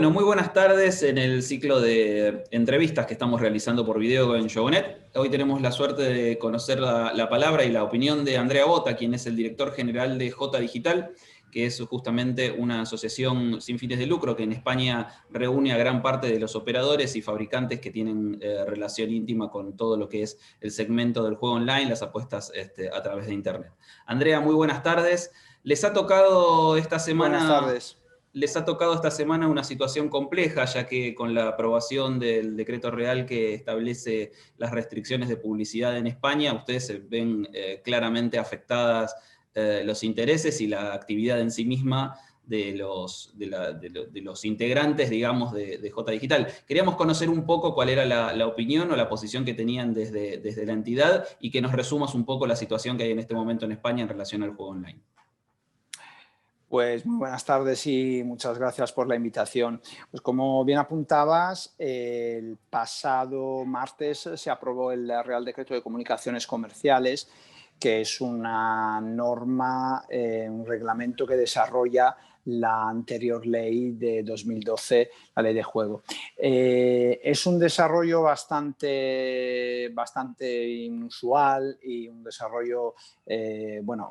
Bueno, muy buenas tardes en el ciclo de entrevistas que estamos realizando por video en Yogonet. Hoy tenemos la suerte de conocer la palabra y la opinión de Andrea Bota, quien es el director general de J Digital, que es justamente una asociación sin fines de lucro que en España reúne a gran parte de los operadores y fabricantes que tienen relación íntima con todo lo que es el segmento del juego online, las apuestas a través de Internet. Andrea, muy buenas tardes. Les ha tocado esta Buenas semana... tardes. Les ha tocado esta semana una situación compleja, ya que con la aprobación del decreto real que establece las restricciones de publicidad en España, ustedes se ven claramente afectadas los intereses y la actividad en sí misma de los integrantes, digamos, de J Digital. Queríamos conocer un poco cuál era la opinión o la posición que tenían desde la entidad y que nos resumas un poco la situación que hay en este momento en España en relación al juego online. Pues muy buenas tardes y muchas gracias por la invitación. Pues como bien apuntabas, el pasado martes se aprobó el Real Decreto de Comunicaciones Comerciales, que es una norma, un reglamento que desarrolla la anterior ley de 2012, la ley de juego. Es un desarrollo bastante inusual y un desarrollo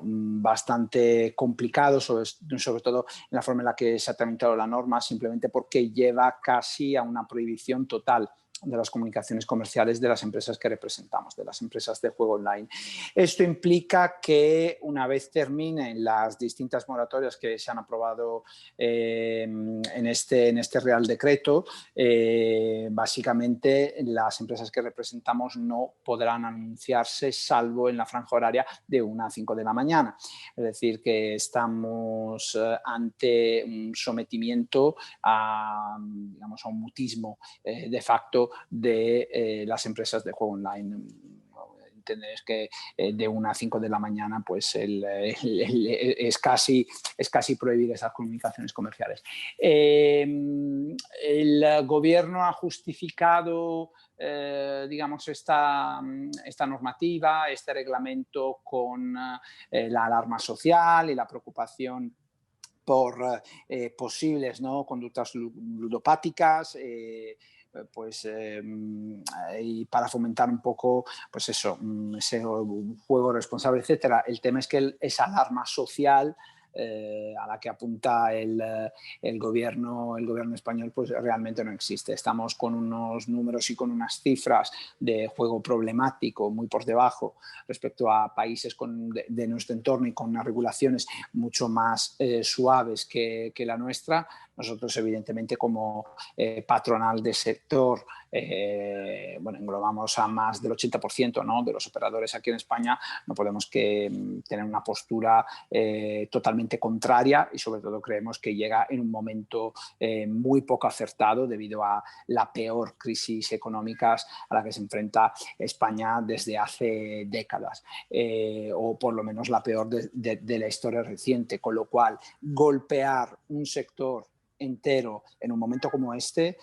bastante complicado, sobre todo en la forma en la que se ha tramitado la norma, simplemente porque lleva casi a una prohibición total de las comunicaciones comerciales de las empresas que representamos, de las empresas de juego online. Esto implica que una vez terminen las distintas moratorias que se han aprobado en este Real Decreto, básicamente las empresas que representamos no podrán anunciarse salvo en la franja horaria de 1 a 5 de la mañana. Es decir, que estamos ante un sometimiento a un mutismo de facto de las empresas de juego online. Entendéis que de 1 a 5 de la mañana pues es casi prohibir esas comunicaciones comerciales. El gobierno ha justificado esta normativa, este reglamento con la alarma social y la preocupación por posibles, ¿no?, conductas ludopáticas, y para fomentar un poco pues eso, ese juego responsable, etcétera. El tema es que esa alarma social a la que apunta el gobierno español pues realmente no existe. Estamos con unos números y con unas cifras de juego problemático muy por debajo respecto a países de nuestro entorno y con unas regulaciones mucho más suaves que la nuestra. Nosotros, evidentemente, como patronal de sector, englobamos a más del 80%, ¿no?, de los operadores aquí en España. No podemos que tener una postura totalmente contraria y, sobre todo, creemos que llega en un momento muy poco acertado debido a la peor crisis económica a la que se enfrenta España desde hace décadas, o por lo menos la peor de la historia reciente, con lo cual golpear un sector entero en un momento como este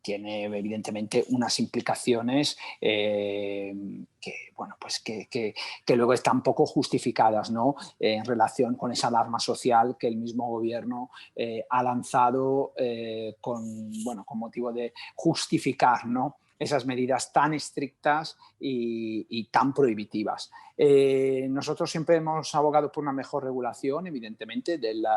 tiene evidentemente unas implicaciones que luego están poco justificadas, ¿no?, en relación con esa alarma social que el mismo gobierno ha lanzado con motivo de justificar, ¿no?, esas medidas tan estrictas y tan prohibitivas. Nosotros siempre hemos abogado por una mejor regulación, evidentemente, del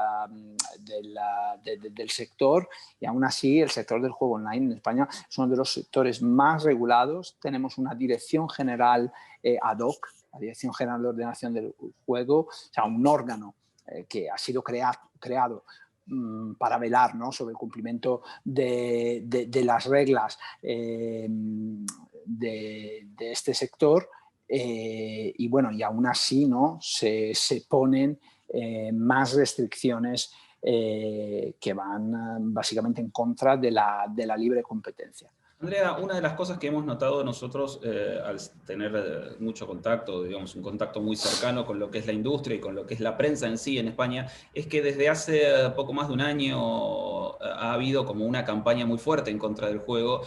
sector, y aún así el sector del juego online en España es uno de los sectores más regulados. Tenemos una dirección general ad hoc, la Dirección General de Ordenación del Juego, o sea, un órgano que ha sido creado para velar, ¿no?, sobre el cumplimiento de las reglas de este sector, y aún así, ¿no?, se ponen más restricciones que van básicamente en contra de la libre competencia. Andrea, una de las cosas que hemos notado nosotros al tener mucho contacto, digamos, un contacto muy cercano con lo que es la industria y con lo que es la prensa en sí en España, es que desde hace poco más de un año ha habido como una campaña muy fuerte en contra del juego,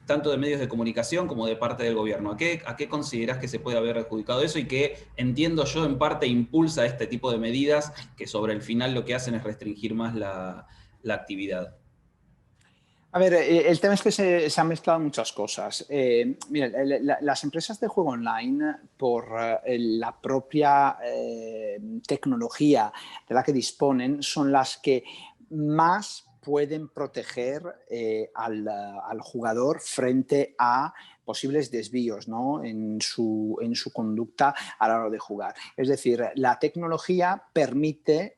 tanto de medios de comunicación como de parte del gobierno. ¿A qué considerás que se puede haber adjudicado eso y que, entiendo yo, en parte impulsa este tipo de medidas que sobre el final lo que hacen es restringir más la actividad? A ver, el tema es que se han mezclado muchas cosas. Mira, las empresas de juego online, por la propia tecnología de la que disponen, son las que más pueden proteger al jugador frente a posibles desvíos, ¿no?, en su conducta a la hora de jugar. Es decir, la tecnología permite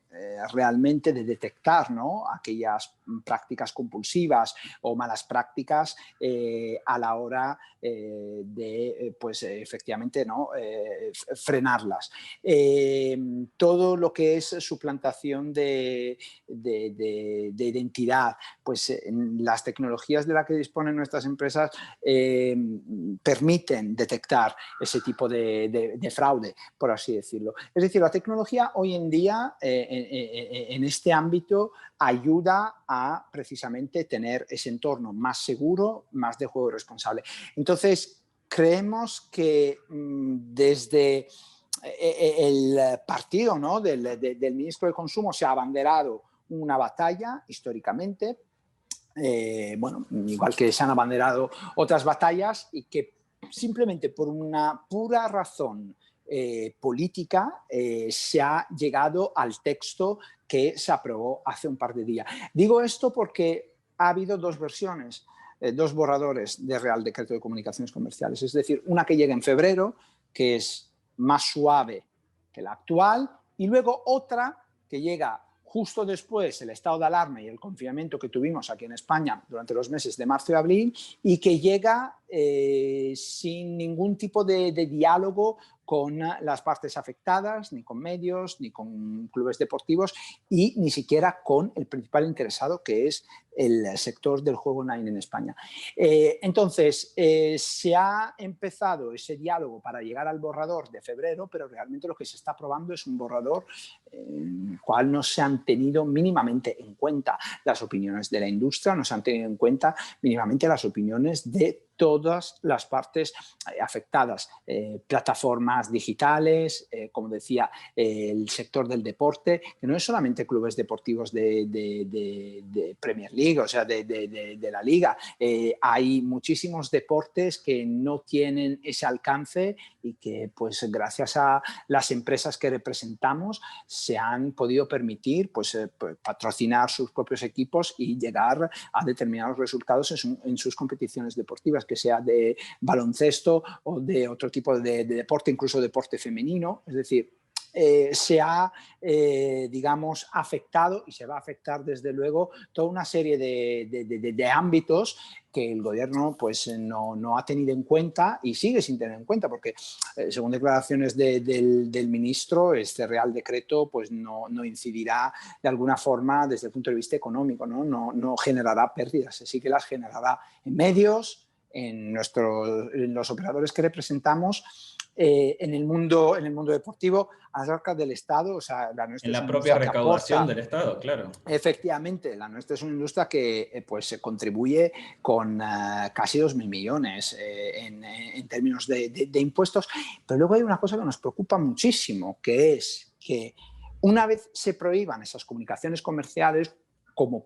realmente de detectar, ¿no?, aquellas prácticas compulsivas o malas prácticas a la hora de, pues efectivamente, ¿no?, frenarlas. Todo lo que es suplantación de identidad, pues las tecnologías de las que disponen nuestras empresas permiten detectar ese tipo de fraude, por así decirlo. Es decir, la tecnología hoy en día en este ámbito ayuda a precisamente tener ese entorno más seguro, más de juego responsable. Entonces, creemos que desde el partido, ¿no?, del ministro de Consumo se ha abanderado una batalla históricamente, bueno, igual que se han abanderado otras batallas, y que simplemente por una pura razón política se ha llegado al texto que se aprobó hace un par de días. Digo esto porque ha habido dos versiones, dos borradores de Real Decreto de Comunicaciones Comerciales, es decir, una que llega en febrero, que es más suave que la actual, y luego otra que llega justo después el estado de alarma y el confinamiento que tuvimos aquí en España durante los meses de marzo y abril, y que llega sin ningún tipo de diálogo con las partes afectadas, ni con medios, ni con clubes deportivos, y ni siquiera con el principal interesado, que es el sector del juego online en España. Entonces, se ha empezado ese diálogo para llegar al borrador de febrero, pero realmente lo que se está aprobando es un borrador en el cual no se han tenido mínimamente en cuenta las opiniones de la industria, no se han tenido en cuenta mínimamente las opiniones de todas las partes afectadas, plataformas digitales, como decía, el sector del deporte, que no es solamente clubes deportivos de Premier League, o sea, de la Liga. Hay muchísimos deportes que no tienen ese alcance y que, pues, gracias a las empresas que representamos, se han podido permitir, pues, patrocinar sus propios equipos y llegar a determinados resultados en sus competiciones deportivas, que sea de baloncesto o de otro tipo de deporte, incluso deporte femenino. Es decir, se ha, digamos, afectado, y se va a afectar desde luego, toda una serie de ámbitos que el gobierno, pues, no ha tenido en cuenta y sigue sin tener en cuenta, porque según declaraciones del ministro, este Real Decreto, pues, no incidirá de alguna forma desde el punto de vista económico, no generará pérdidas, sí que las generará en medios, en los operadores que representamos, en el mundo deportivo, a las arcas del Estado. O sea, la nuestra En es la una propia industria que recaudación aporta. del Estado, claro. Efectivamente, la nuestra es una industria que pues contribuye con casi 2.000 millones en términos de impuestos. Pero luego hay una cosa que nos preocupa muchísimo, que es que una vez se prohíban esas comunicaciones comerciales, como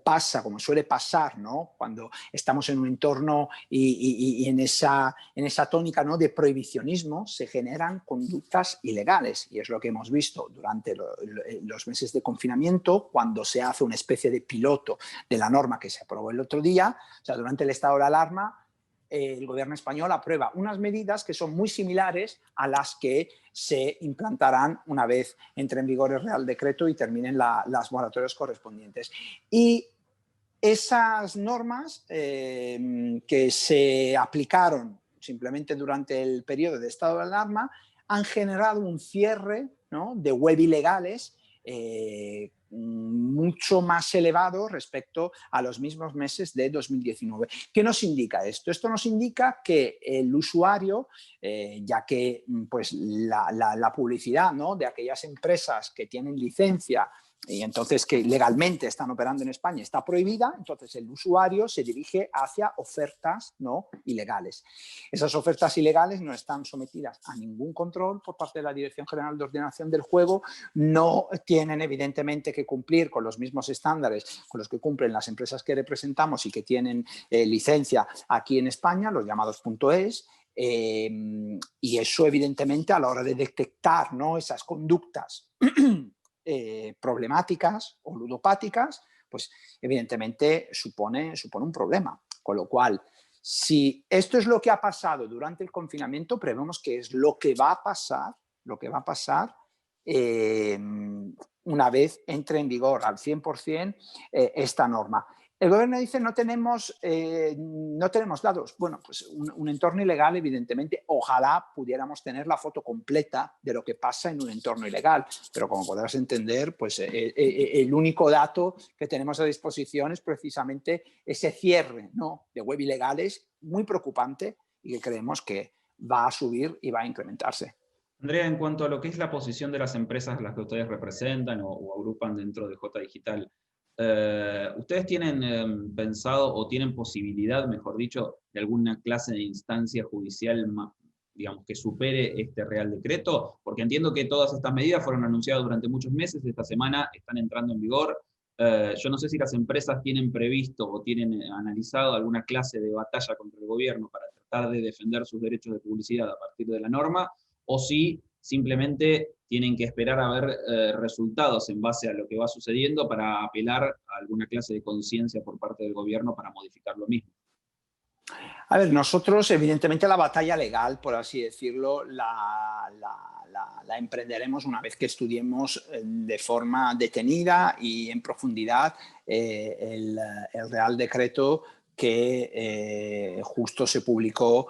suele pasar, ¿no?, cuando estamos en un entorno y en esa tónica, ¿no?, de prohibicionismo, se generan conductas ilegales. Y es lo que hemos visto durante los meses de confinamiento, cuando se hace una especie de piloto de la norma que se aprobó el otro día. O sea, durante el estado de alarma, el gobierno español aprueba unas medidas que son muy similares a las que se implantarán una vez entre en vigor el Real Decreto y terminen las moratorias correspondientes. Y esas normas que se aplicaron simplemente durante el periodo de estado de alarma han generado un cierre, ¿no?, de web ilegales mucho más elevado respecto a los mismos meses de 2019. ¿Qué nos indica esto? Esto nos indica que el usuario, ya que pues, la publicidad, ¿no?, de aquellas empresas que tienen licencia y entonces que legalmente están operando en España, está prohibida, entonces el usuario se dirige hacia ofertas no ilegales. Esas ofertas ilegales no están sometidas a ningún control por parte de la Dirección General de Ordenación del Juego, no tienen evidentemente que cumplir con los mismos estándares con los que cumplen las empresas que representamos y que tienen licencia aquí en España, los llamados .es, y eso evidentemente a la hora de detectar, ¿no?, esas conductas problemáticas o ludopáticas, pues evidentemente supone un problema. Con lo cual, si esto es lo que ha pasado durante el confinamiento, prevemos que es lo que va a pasar una vez entre en vigor al 100% esta norma. El gobierno dice no tenemos datos. Bueno, pues un entorno ilegal, evidentemente, ojalá pudiéramos tener la foto completa de lo que pasa en un entorno ilegal, pero como podrás entender, pues el único dato que tenemos a disposición es precisamente ese cierre, ¿no?, de web ilegales, muy preocupante y que creemos que va a subir y va a incrementarse. Andrea, en cuanto a lo que es la posición de las empresas a las que ustedes representan o agrupan dentro de J Digital, ¿ustedes tienen pensado o tienen posibilidad, mejor dicho, de alguna clase de instancia judicial, digamos, que supere este Real Decreto? Porque entiendo que todas estas medidas fueron anunciadas durante muchos meses, esta semana están entrando en vigor. Yo no sé si las empresas tienen previsto o tienen analizado alguna clase de batalla contra el gobierno para tratar de defender sus derechos de publicidad a partir de la norma, o si simplemente tienen que esperar a ver resultados en base a lo que va sucediendo para apelar a alguna clase de conciencia por parte del gobierno para modificar lo mismo. A ver, nosotros evidentemente la batalla legal, por así decirlo, la emprenderemos una vez que estudiemos de forma detenida y en profundidad el Real Decreto que justo se publicó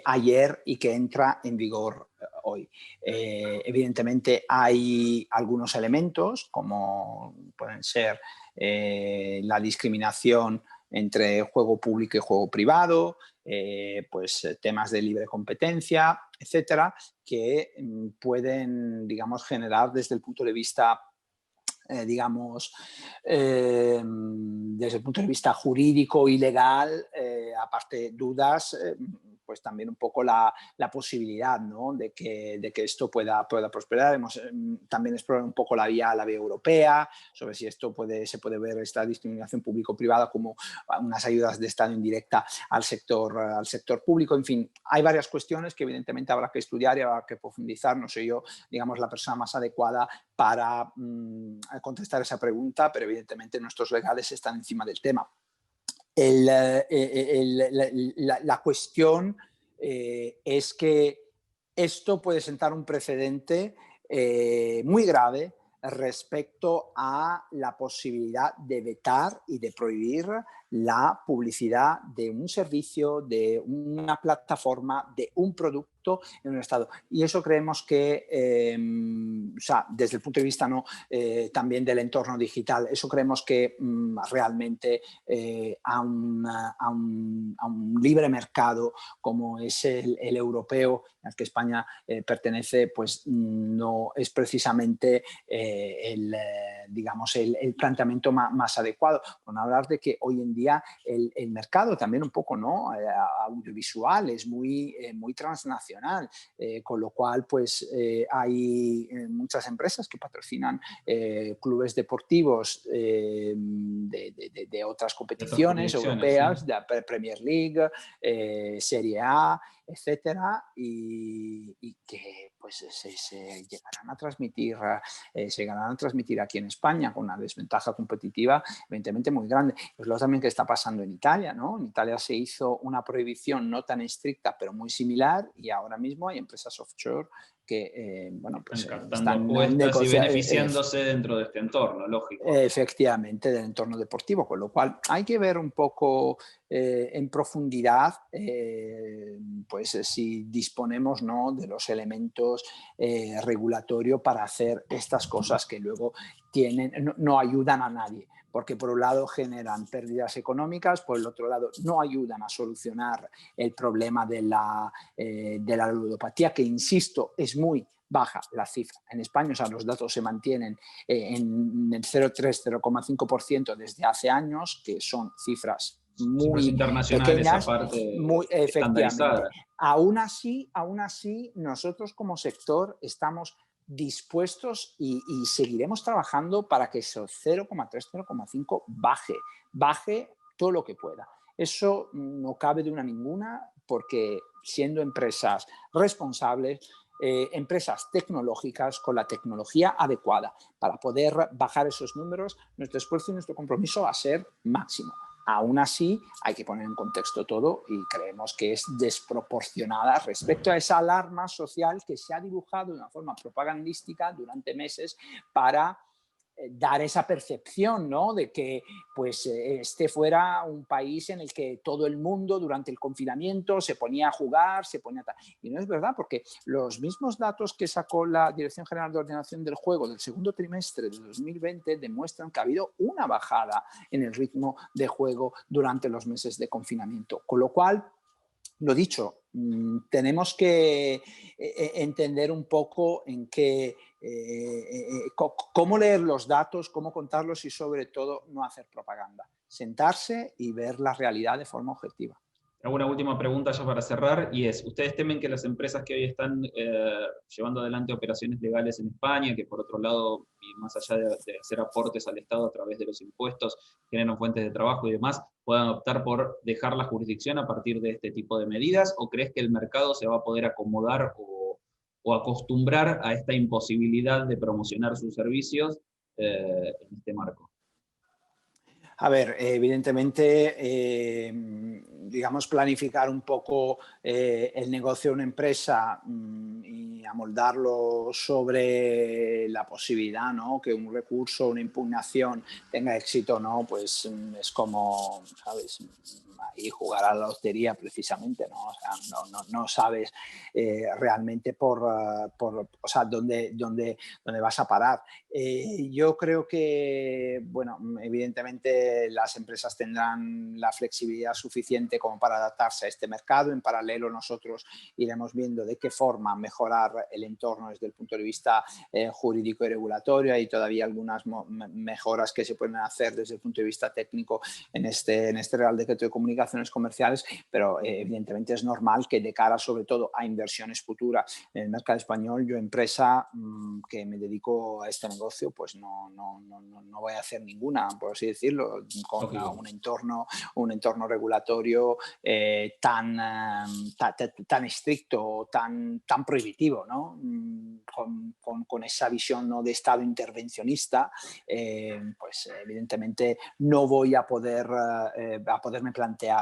ayer y que entra en vigor hoy. Evidentemente hay algunos elementos, como pueden ser la discriminación entre juego público y juego privado, pues temas de libre competencia, etcétera, que pueden, digamos, generar desde el punto de vista desde el punto de vista jurídico y legal, aparte dudas, pues también un poco la posibilidad, ¿no?, de que esto pueda prosperar. Hemos también explorado un poco la vía europea, sobre si esto se puede ver esta discriminación público-privada como unas ayudas de Estado indirecta al sector público. En fin, hay varias cuestiones que evidentemente habrá que estudiar y habrá que profundizar. No soy yo, digamos, la persona más adecuada para contestar esa pregunta, pero evidentemente nuestros legales están encima del tema. La cuestión es que esto puede sentar un precedente muy grave respecto a la posibilidad de vetar y de prohibir la publicidad de un servicio, de una plataforma, de un producto en un Estado. Y eso creemos que, o sea, desde el punto de vista también del entorno digital, eso creemos que realmente a un libre mercado como es el europeo, al que España pertenece, pues no es precisamente digamos, el planteamiento más adecuado. Con hablar de que hoy en día el mercado también un poco, ¿no?, audiovisual es muy transnacional, con lo cual pues hay muchas empresas que patrocinan clubes deportivos de otras competiciones europeas, sí, de Premier League, Serie A, etcétera, y que pues se llegarán a transmitir aquí en España con una desventaja competitiva evidentemente muy grande. Pues lo también que está pasando en Italia, ¿no? En Italia se hizo una prohibición no tan estricta, pero muy similar, y ahora mismo hay empresas offshore que bueno, pues están apuestas y beneficiándose dentro de este entorno, lógico. Efectivamente, del entorno deportivo, con lo cual hay que ver un poco en profundidad pues si disponemos, ¿no?, de los elementos regulatorios para hacer estas cosas que luego no ayudan a nadie. porque por un lado generan pérdidas económicas, por el otro lado no ayudan a solucionar el problema de la ludopatía, que insisto, es muy baja la cifra. En España, o sea, los datos se mantienen en el 0,3-0,5% desde hace años, que son cifras muy pequeñas, muy efectivamente. Aún así, nosotros como sector estamos dispuestos y seguiremos trabajando para que esos 0,3-0,5 baje todo lo que pueda. Eso no cabe de una ninguna, porque siendo empresas responsables, empresas tecnológicas con la tecnología adecuada para poder bajar esos números, nuestro esfuerzo y nuestro compromiso va a ser máximo. Aún así, hay que poner en contexto todo y creemos que es desproporcionada respecto a esa alarma social que se ha dibujado de una forma propagandística durante meses para dar esa percepción, ¿no?, de que pues, este fuera un país en el que todo el mundo durante el confinamiento se ponía a jugar, y no es verdad, porque los mismos datos que sacó la Dirección General de Ordenación del Juego del segundo trimestre de 2020 demuestran que ha habido una bajada en el ritmo de juego durante los meses de confinamiento, con lo cual, lo dicho, tenemos que entender un poco en qué, cómo leer los datos, cómo contarlos y sobre todo no hacer propaganda. Sentarse y ver la realidad de forma objetiva. Hago una última pregunta ya para cerrar, y es, ¿ustedes temen que las empresas que hoy están llevando adelante operaciones legales en España, que por otro lado, y más allá de hacer aportes al Estado a través de los impuestos, generan fuentes de trabajo y demás, puedan optar por dejar la jurisdicción a partir de este tipo de medidas? ¿O crees que el mercado se va a poder acomodar o acostumbrar a esta imposibilidad de promocionar sus servicios en este marco? A ver, evidentemente, digamos, planificar un poco el negocio de una empresa y amoldarlo sobre la posibilidad, ¿no?, que un recurso, una impugnación tenga éxito, ¿no?, pues es como, ¿sabes?, ahí jugar a la lotería precisamente, ¿no? O sea, no sabes realmente o sea, dónde vas a parar. Yo creo que, bueno, evidentemente las empresas tendrán la flexibilidad suficiente como para adaptarse a este mercado. En paralelo, nosotros iremos viendo de qué forma mejorar el entorno desde el punto de vista jurídico y regulatorio. Hay todavía algunas mejoras que se pueden hacer desde el punto de vista técnico en este Real Decreto de Comunicaciones Comerciales, pero evidentemente es normal que de cara sobre todo a inversiones futuras en el mercado español, yo empresa que me dedico a este negocio, pues no voy a hacer ninguna, por así decirlo, con un entorno regulatorio tan estricto, tan prohibitivo, ¿no? Con esa visión, ¿no?, de Estado intervencionista, pues evidentemente no voy a poderme plantear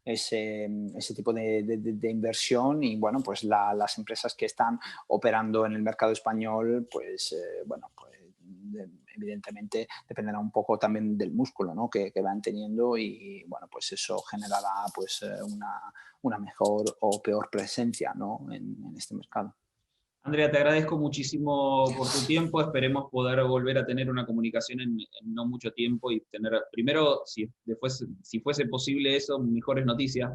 ese tipo de inversión. Y bueno, pues las empresas que están operando en el mercado español, pues bueno, pues evidentemente dependerá un poco también del músculo, ¿no?, que van teniendo, y bueno, pues eso generará pues una mejor o peor presencia, ¿no?, en este mercado. Andrea, te agradezco muchísimo por tu tiempo. Esperemos poder volver a tener una comunicación en no mucho tiempo y tener, primero, si fuese posible eso, mejores noticias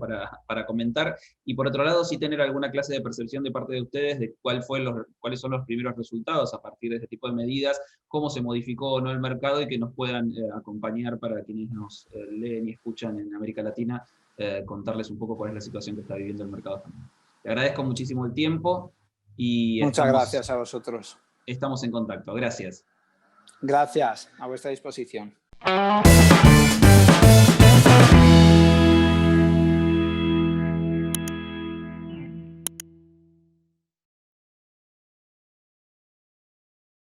para comentar. Y por otro lado, sí tener alguna clase de percepción de parte de ustedes de cuáles son los primeros resultados a partir de este tipo de medidas, cómo se modificó o no el mercado, y que nos puedan acompañar para quienes nos leen y escuchan en América Latina, contarles un poco cuál es la situación que está viviendo el mercado español. Te agradezco muchísimo el tiempo. Y muchas gracias a vosotros. Estamos en contacto. Gracias. Gracias, a vuestra disposición.